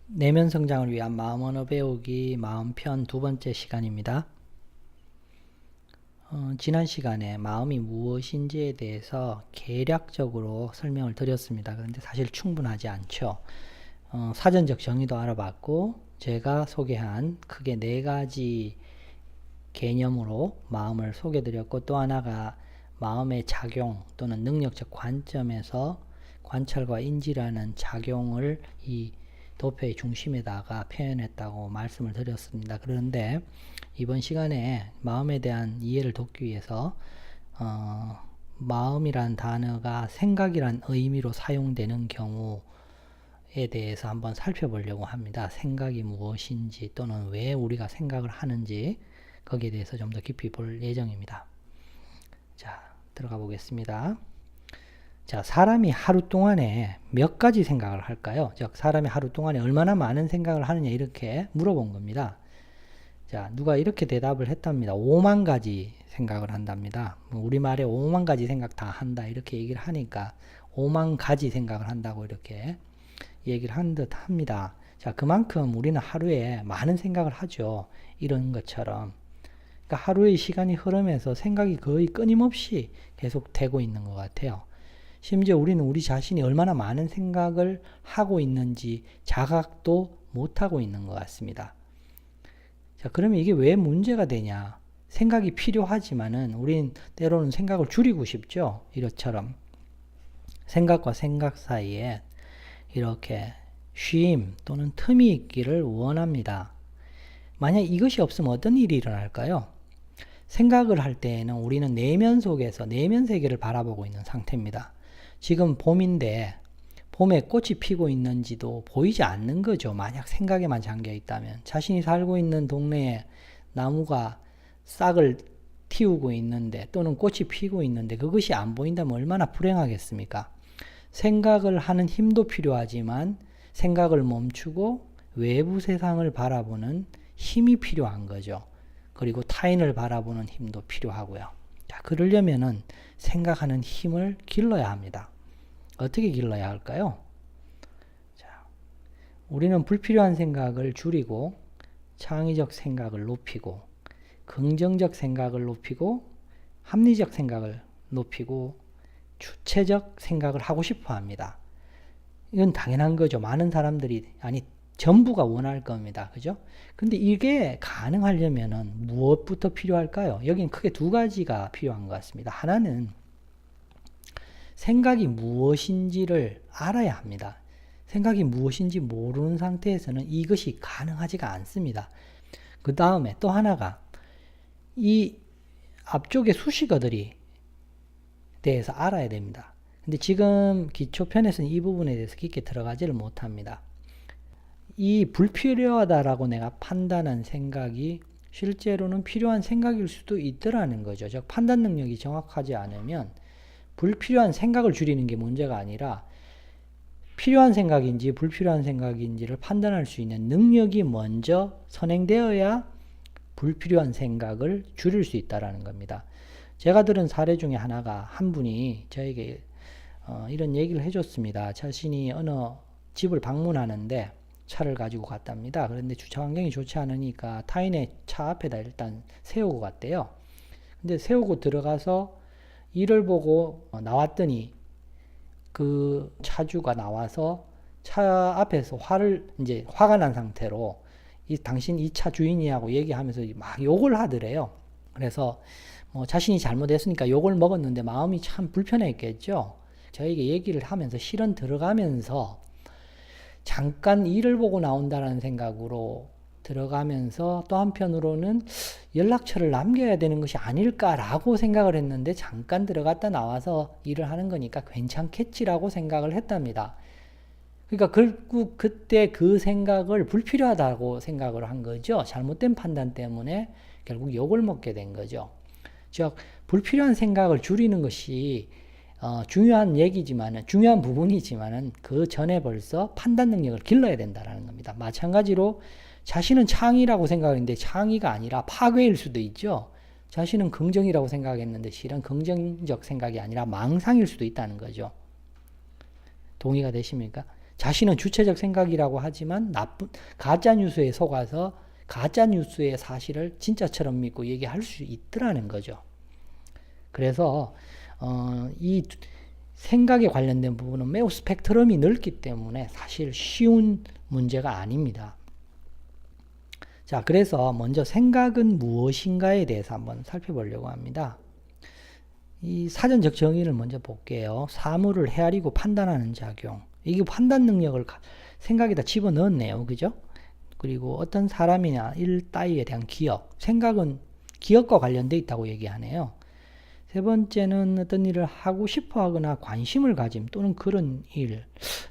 내면 성장을 위한 마음 언어 배우기 마음편 두 번째 시간입니다. 지난 시간에 마음이 무엇인지에 대해서 개략적으로 설명을 드렸습니다. 그런데 사실 충분하지 않죠. 사전적 정의도 알아봤고 제가 소개한 크게 네 가지 개념으로 마음을 소개드렸고, 또 하나가 마음의 작용 또는 능력적 관점에서 관찰과 인지라는 작용을 이 도표의 중심에다가 표현했다고 말씀을 드렸습니다. 그런데 이번 시간에 마음에 대한 이해를 돕기 위해서 마음이란 단어가 생각이란 의미로 사용되는 경우에 대해서 한번 살펴보려고 합니다. 생각이 무엇인지 또는 왜 우리가 생각을 하는지 거기에 대해서 좀 더 깊이 볼 예정입니다. 자, 들어가 보겠습니다. 자, 사람이 하루 동안에 몇 가지 생각을 할까요? 즉, 사람이 하루 동안에 얼마나 많은 생각을 하느냐, 이렇게 물어본 겁니다. 자, 누가 이렇게 대답을 했답니다. 5만 가지 생각을 한답니다. 우리말에 5만 가지 생각 다 한다, 이렇게 얘기를 하니까 5만 가지 생각을 한다고 이렇게 얘기를 한 듯 합니다. 자, 그만큼 우리는 하루에 많은 생각을 하죠. 이런 것처럼. 그러니까 하루의 시간이 흐르면서 생각이 거의 끊임없이 계속 되고 있는 것 같아요. 심지어 우리는 우리 자신이 얼마나 많은 생각을 하고 있는지 자각도 못하고 있는 것 같습니다. 자, 그러면 이게 왜 문제가 되냐? 생각이 필요하지만은 우린 때로는 생각을 줄이고 싶죠. 이것처럼 생각과 생각 사이에 이렇게 쉼 또는 틈이 있기를 원합니다. 만약 이것이 없으면 어떤 일이 일어날까요? 생각을 할 때에는 우리는 내면 속에서 내면 세계를 바라보고 있는 상태입니다. 지금 봄인데 봄에 꽃이 피고 있는지도 보이지 않는 거죠. 만약 생각에만 잠겨 있다면. 자신이 살고 있는 동네에 나무가 싹을 틔우고 있는데 또는 꽃이 피고 있는데 그것이 안 보인다면 얼마나 불행하겠습니까? 생각을 하는 힘도 필요하지만 생각을 멈추고 외부 세상을 바라보는 힘이 필요한 거죠. 그리고 타인을 바라보는 힘도 필요하고요. 자, 그러려면은 생각하는 힘을 길러야 합니다. 어떻게 길러야 할까요? 자, 우리는 불필요한 생각을 줄이고 창의적 생각을 높이고 긍정적 생각을 높이고 합리적 생각을 높이고 주체적 생각을 하고 싶어 합니다. 이건 당연한 거죠. 많은 사람들이, 아니 전부가 원할 겁니다. 그죠? 근데 이게 가능하려면은 무엇부터 필요할까요? 여기는 크게 두 가지가 필요한 것 같습니다. 하나는 생각이 무엇인지를 알아야 합니다. 생각이 무엇인지 모르는 상태에서는 이것이 가능하지가 않습니다. 그 다음에 또 하나가 이 앞쪽의 수식어들이 대해서 알아야 됩니다. 근데 지금 기초편에서는 이 부분에 대해서 깊게 들어가지를 못합니다. 이 불필요하다라고 내가 판단한 생각이 실제로는 필요한 생각일 수도 있더라는 거죠. 즉 판단 능력이 정확하지 않으면 불필요한 생각을 줄이는 게 문제가 아니라 필요한 생각인지 불필요한 생각인지를 판단할 수 있는 능력이 먼저 선행되어야 불필요한 생각을 줄일 수 있다는 겁니다. 제가 들은 사례 중에 하나가, 한 분이 저에게 이런 얘기를 해줬습니다. 자신이 어느 집을 방문하는데 차를 가지고 갔답니다. 그런데 주차 환경이 좋지 않으니까 타인의 차 앞에다 일단 세우고 갔대요. 근데 세우고 들어가서 일을 보고 나왔더니 그 차주가 나와서 차 앞에서 화가 난 상태로 당신 이 차 주인이라고 얘기하면서 막 욕을 하더래요. 그래서 자신이 잘못했으니까 욕을 먹었는데 마음이 참 불편했겠죠. 저에게 얘기를 하면서 실은 들어가면서 잠깐 일을 보고 나온다는 생각으로 들어가면서 또 한편으로는 연락처를 남겨야 되는 것이 아닐까라고 생각을 했는데 잠깐 들어갔다 나와서 일을 하는 거니까 괜찮겠지라고 생각을 했답니다. 그러니까 결국 그때 그 생각을 불필요하다고 생각을 한 거죠. 잘못된 판단 때문에 결국 욕을 먹게 된 거죠. 즉 불필요한 생각을 줄이는 것이 중요한 얘기지만은, 중요한 부분이지만은 그 전에 벌써 판단 능력을 길러야 된다는 겁니다. 마찬가지로 자신은 창의라고 생각했는데 창의가 아니라 파괴일 수도 있죠. 자신은 긍정이라고 생각했는데 실은 긍정적 생각이 아니라 망상일 수도 있다는 거죠. 동의가 되십니까? 자신은 주체적 생각이라고 하지만 가짜뉴스에 속아서 가짜뉴스의 사실을 진짜처럼 믿고 얘기할 수 있더라는 거죠. 그래서 이 생각에 관련된 부분은 매우 스펙트럼이 넓기 때문에 사실 쉬운 문제가 아닙니다. 자, 그래서 먼저 생각은 무엇인가에 대해서 한번 살펴보려고 합니다. 이 사전적 정의를 먼저 볼게요. 사물을 헤아리고 판단하는 작용. 이게 판단 능력을 생각에다 집어넣었네요. 그죠? 그리고 어떤 사람이나 일 따위에 대한 기억. 생각은 기억과 관련되어 있다고 얘기하네요. 세 번째는 어떤 일을 하고 싶어 하거나 관심을 가짐 또는 그런 일.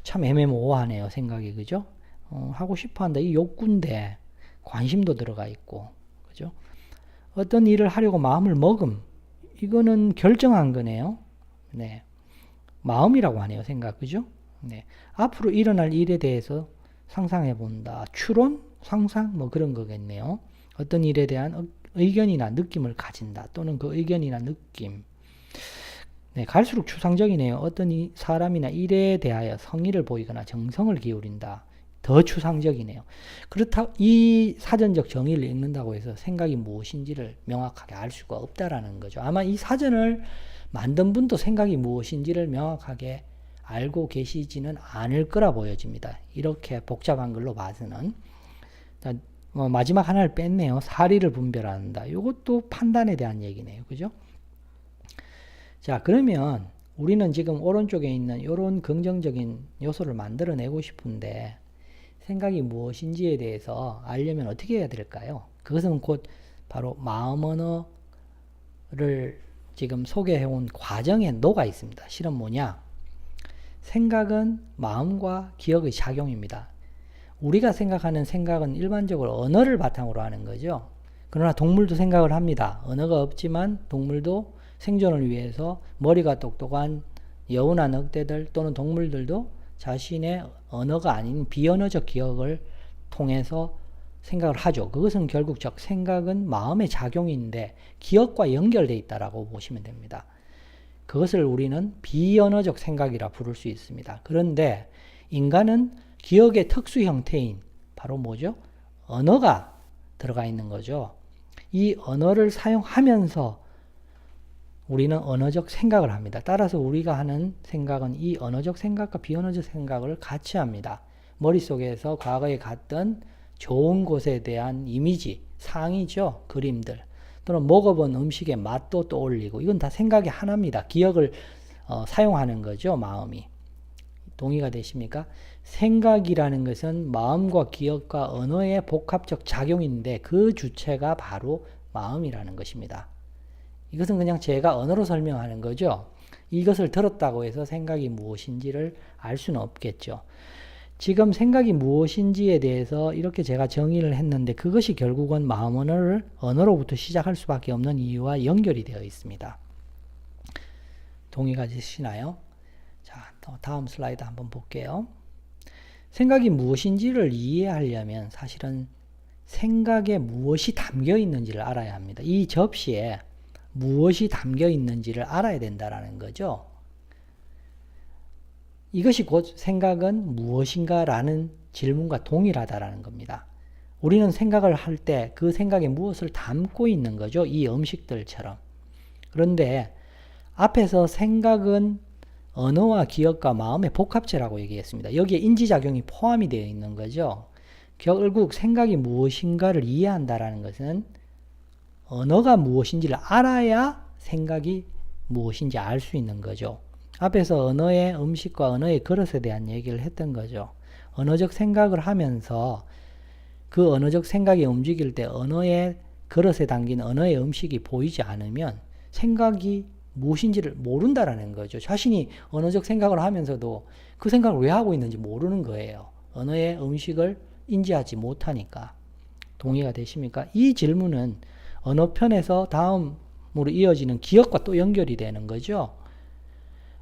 참 애매모호하네요. 생각이. 그죠? 하고 싶어 한다. 이 욕구인데 관심도 들어가 있고. 그죠? 어떤 일을 하려고 마음을 먹음. 이거는 결정한 거네요. 네. 마음이라고 하네요. 생각. 그죠? 네. 앞으로 일어날 일에 대해서 상상해 본다. 추론? 상상? 뭐 그런 거겠네요. 어떤 일에 대한 의견이나 느낌을 가진다. 또는 그 의견이나 느낌. 네, 갈수록 추상적이네요. 어떤 사람이나 일에 대하여 성의를 보이거나 정성을 기울인다. 더 추상적이네요. 그렇다 이 사전적 정의를 읽는다고 해서 생각이 무엇인지를 명확하게 알 수가 없다라는 거죠. 아마 이 사전을 만든 분도 생각이 무엇인지를 명확하게 알고 계시지는 않을 거라 보여집니다. 이렇게 복잡한 걸로 봐서는. 자, 마지막 하나를 뺐네요. 사리를 분별한다. 이것도 판단에 대한 얘기네요. 그죠? 자, 그러면 우리는 지금 오른쪽에 있는 이런 긍정적인 요소를 만들어내고 싶은데 생각이 무엇인지에 대해서 알려면 어떻게 해야 될까요? 그것은 곧 바로 마음 언어를 지금 소개해온 과정에 녹아 있습니다. 실은 뭐냐? 생각은 마음과 기억의 작용입니다. 우리가 생각하는 생각은 일반적으로 언어를 바탕으로 하는 거죠. 그러나 동물도 생각을 합니다. 언어가 없지만 동물도 생존을 위해서 머리가 똑똑한 여우나 늑대들 또는 동물들도 자신의 언어가 아닌 비언어적 기억을 통해서 생각을 하죠. 그것은 결국 생각은 마음의 작용인데 기억과 연결되어 있다라고 보시면 됩니다. 그것을 우리는 비언어적 생각이라 부를 수 있습니다. 그런데 인간은 기억의 특수 형태인 바로 뭐죠? 언어가 들어가 있는 거죠. 이 언어를 사용하면서 우리는 언어적 생각을 합니다. 따라서 우리가 하는 생각은 이 언어적 생각과 비언어적 생각을 같이 합니다. 머릿속에서 과거에 갔던 좋은 곳에 대한 이미지, 상이죠. 그림들. 또는 먹어본 음식의 맛도 떠올리고 이건 다 생각의 하나입니다. 기억을 사용하는 거죠. 마음이. 동의가 되십니까? 생각이라는 것은 마음과 기억과 언어의 복합적 작용인데 그 주체가 바로 마음이라는 것입니다. 이것은 그냥 제가 언어로 설명하는 거죠. 이것을 들었다고 해서 생각이 무엇인지를 알 수는 없겠죠. 지금 생각이 무엇인지에 대해서 이렇게 제가 정의를 했는데 그것이 결국은 마음 언어로부터 시작할 수밖에 없는 이유와 연결이 되어 있습니다. 동의가 되시나요? 자, 다음 슬라이드 한번 볼게요. 생각이 무엇인지를 이해하려면 사실은 생각에 무엇이 담겨 있는지를 알아야 합니다. 이 접시에 무엇이 담겨 있는지를 알아야 된다는 거죠. 이것이 곧 생각은 무엇인가 라는 질문과 동일하다라는 겁니다. 우리는 생각을 할 때 그 생각에 무엇을 담고 있는 거죠. 이 음식들처럼. 그런데 앞에서 생각은 언어와 기억과 마음의 복합체라고 얘기했습니다. 여기에 인지작용이 포함이 되어 있는 거죠. 결국 생각이 무엇인가를 이해한다라는 것은 언어가 무엇인지를 알아야 생각이 무엇인지 알 수 있는 거죠. 앞에서 언어의 음식과 언어의 그릇에 대한 얘기를 했던 거죠. 언어적 생각을 하면서 그 언어적 생각이 움직일 때 언어의 그릇에 담긴 언어의 음식이 보이지 않으면 생각이 무엇인지를 모른다라는 거죠. 자신이 언어적 생각을 하면서도 그 생각을 왜 하고 있는지 모르는 거예요. 언어의 음식을 인지하지 못하니까. 동의가 되십니까? 이 질문은 언어편에서 다음으로 이어지는 기억과 또 연결이 되는 거죠.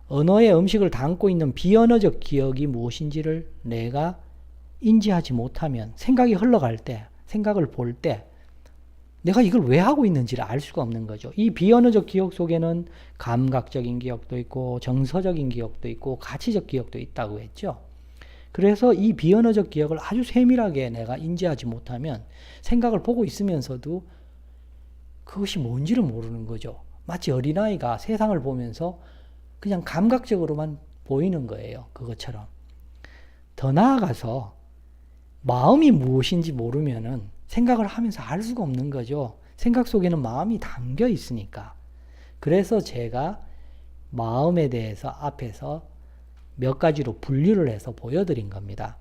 언어의 음식을 담고 있는 비언어적 기억이 무엇인지를 내가 인지하지 못하면 생각이 흘러갈 때, 생각을 볼 때 내가 이걸 왜 하고 있는지를 알 수가 없는 거죠. 이 비언어적 기억 속에는 감각적인 기억도 있고 정서적인 기억도 있고 가치적 기억도 있다고 했죠. 그래서 이 비언어적 기억을 아주 세밀하게 내가 인지하지 못하면 생각을 보고 있으면서도 그것이 뭔지를 모르는 거죠. 마치 어린아이가 세상을 보면서 그냥 감각적으로만 보이는 거예요. 그것처럼. 더 나아가서 마음이 무엇인지 모르면은 생각을 하면서 알 수가 없는 거죠. 생각 속에는 마음이 담겨 있으니까. 그래서 제가 마음에 대해서 앞에서 몇 가지로 분류를 해서 보여드린 겁니다.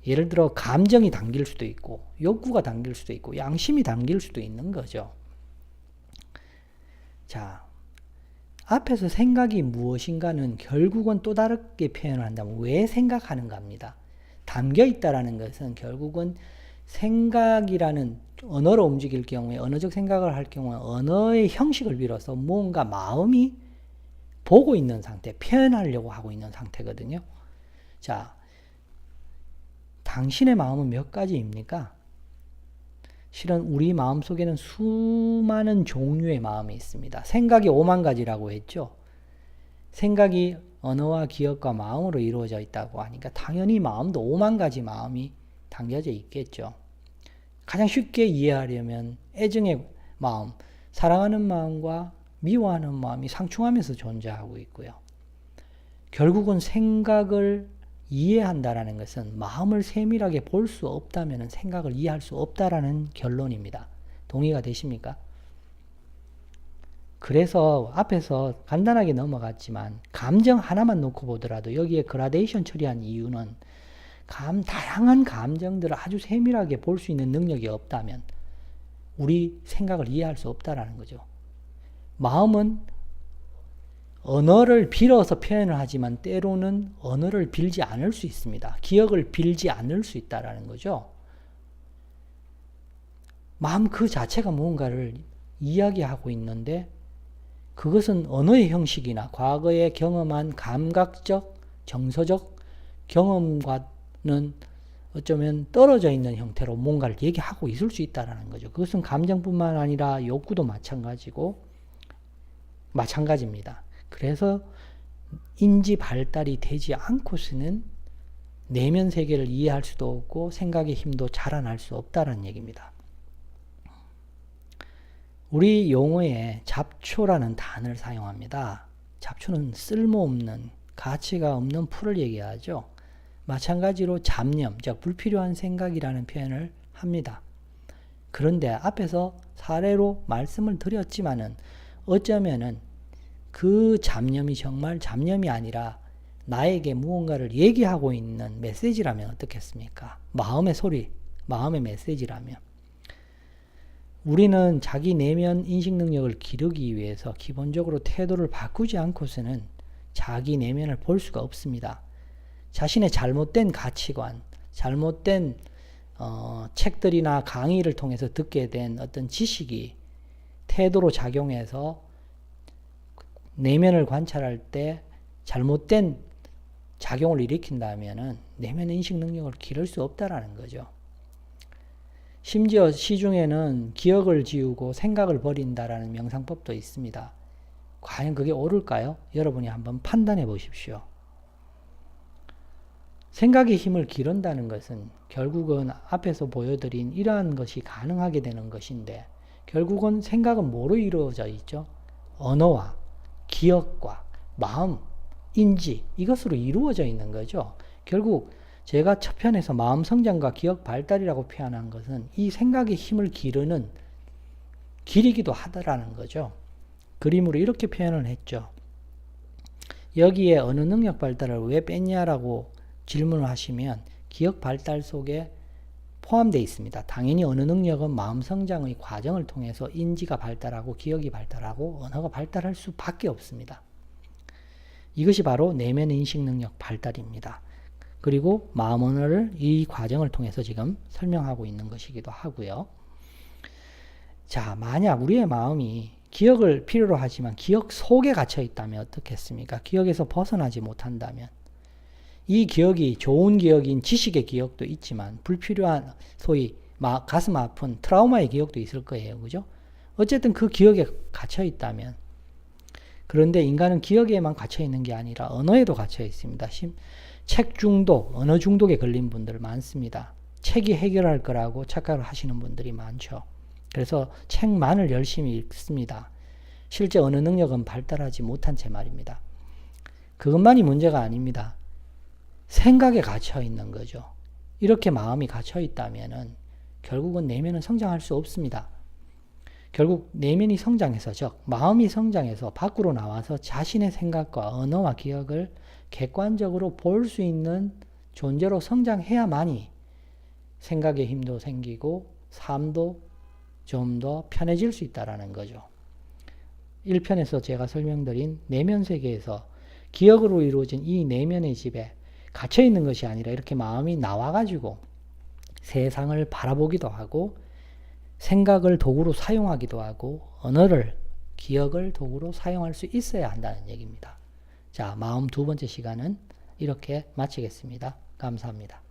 예를 들어 감정이 담길 수도 있고 욕구가 담길 수도 있고 양심이 담길 수도 있는 거죠. 자, 앞에서 생각이 무엇인가는 결국은 또 다르게 표현을 한다면 왜 생각하는가입니다. 담겨 있다라는 것은 결국은 생각이라는 언어로 움직일 경우에 언어적 생각을 할 경우에 언어의 형식을 빌어서 뭔가 마음이 보고 있는 상태, 표현하려고 하고 있는 상태거든요. 자, 당신의 마음은 몇 가지입니까? 실은 우리 마음 속에는 수많은 종류의 마음이 있습니다. 생각이 5만 가지라고 했죠. 생각이 언어와 기억과 마음으로 이루어져 있다고 하니까 당연히 마음도 5만 가지 마음이 담겨져 있겠죠. 가장 쉽게 이해하려면 애정의 마음, 사랑하는 마음과 미워하는 마음이 상충하면서 존재하고 있고요. 결국은 생각을 이해한다라는 것은 마음을 세밀하게 볼 수 없다면 생각을 이해할 수 없다라는 결론입니다. 동의가 되십니까? 그래서 앞에서 간단하게 넘어갔지만 감정 하나만 놓고 보더라도 여기에 그라데이션 처리한 이유는 다양한 감정들을 아주 세밀하게 볼 수 있는 능력이 없다면 우리 생각을 이해할 수 없다라는 거죠. 마음은 언어를 빌어서 표현을 하지만 때로는 언어를 빌지 않을 수 있습니다. 기억을 빌지 않을 수 있다라는 거죠. 마음 그 자체가 무언가를 이야기하고 있는데 그것은 언어의 형식이나 과거에 경험한 감각적, 정서적 경험과는 어쩌면 떨어져 있는 형태로 뭔가를 얘기하고 있을 수 있다는 거죠. 그것은 감정뿐만 아니라 욕구도 마찬가지입니다. 그래서 인지 발달이 되지 않고서는 내면 세계를 이해할 수도 없고 생각의 힘도 자라날 수 없다는 얘기입니다. 우리 용어에 잡초라는 단어를 사용합니다. 잡초는 쓸모없는, 가치가 없는 풀을 얘기하죠. 마찬가지로 잡념, 즉 불필요한 생각이라는 표현을 합니다. 그런데 앞에서 사례로 말씀을 드렸지만은 어쩌면은 그 잡념이 정말 잡념이 아니라 나에게 무언가를 얘기하고 있는 메시지라면 어떻겠습니까? 마음의 소리, 마음의 메시지라면. 우리는 자기 내면 인식 능력을 기르기 위해서 기본적으로 태도를 바꾸지 않고서는 자기 내면을 볼 수가 없습니다. 자신의 잘못된 가치관, 잘못된 책들이나 강의를 통해서 듣게 된 어떤 지식이 태도로 작용해서 내면을 관찰할 때 잘못된 작용을 일으킨다면 내면 인식 능력을 기를 수 없다라는 거죠. 심지어 시중에는 기억을 지우고 생각을 버린다라는 명상법도 있습니다. 과연 그게 옳을까요? 여러분이 한번 판단해 보십시오. 생각의 힘을 기른다는 것은 결국은 앞에서 보여드린 이러한 것이 가능하게 되는 것인데 결국은 생각은 뭐로 이루어져 있죠? 언어와 기억과 마음, 인지 이것으로 이루어져 있는 거죠. 결국 제가 첫 편에서 마음 성장과 기억 발달이라고 표현한 것은 이 생각의 힘을 기르는 길이기도 하다라는 거죠. 그림으로 이렇게 표현을 했죠. 여기에 어느 능력 발달을 왜 뺐냐라고 질문을 하시면 기억 발달 속에 포함되어 있습니다. 당연히 어느 능력은 마음 성장의 과정을 통해서 인지가 발달하고 기억이 발달하고 언어가 발달할 수밖에 없습니다. 이것이 바로 내면 인식 능력 발달입니다. 그리고 마음 언어를 이 과정을 통해서 지금 설명하고 있는 것이기도 하고요. 자, 만약 우리의 마음이 기억을 필요로 하지만 기억 속에 갇혀 있다면 어떻겠습니까? 기억에서 벗어나지 못한다면 이 기억이 좋은 기억인 지식의 기억도 있지만 불필요한 소위 가슴 아픈 트라우마의 기억도 있을 거예요. 그죠? 어쨌든 그 기억에 갇혀 있다면 그런데 인간은 기억에만 갇혀 있는 게 아니라 언어에도 갇혀 있습니다. 책 중독, 언어 중독에 걸린 분들 많습니다. 책이 해결할 거라고 착각을 하시는 분들이 많죠. 그래서 책만을 열심히 읽습니다. 실제 언어 능력은 발달하지 못한 채 말입니다. 그것만이 문제가 아닙니다. 생각에 갇혀 있는 거죠. 이렇게 마음이 갇혀 있다면은 결국은 내면은 성장할 수 없습니다. 결국 내면이 성장해서, 즉 마음이 성장해서 밖으로 나와서 자신의 생각과 언어와 기억을 객관적으로 볼 수 있는 존재로 성장해야만이 생각의 힘도 생기고 삶도 좀 더 편해질 수 있다는 거죠. 1편에서 제가 설명드린 내면 세계에서 기억으로 이루어진 이 내면의 집에 갇혀 있는 것이 아니라 이렇게 마음이 나와가지고 세상을 바라보기도 하고 생각을 도구로 사용하기도 하고 언어를, 기억을 도구로 사용할 수 있어야 한다는 얘기입니다. 자, 마음 두 번째 시간은 이렇게 마치겠습니다. 감사합니다.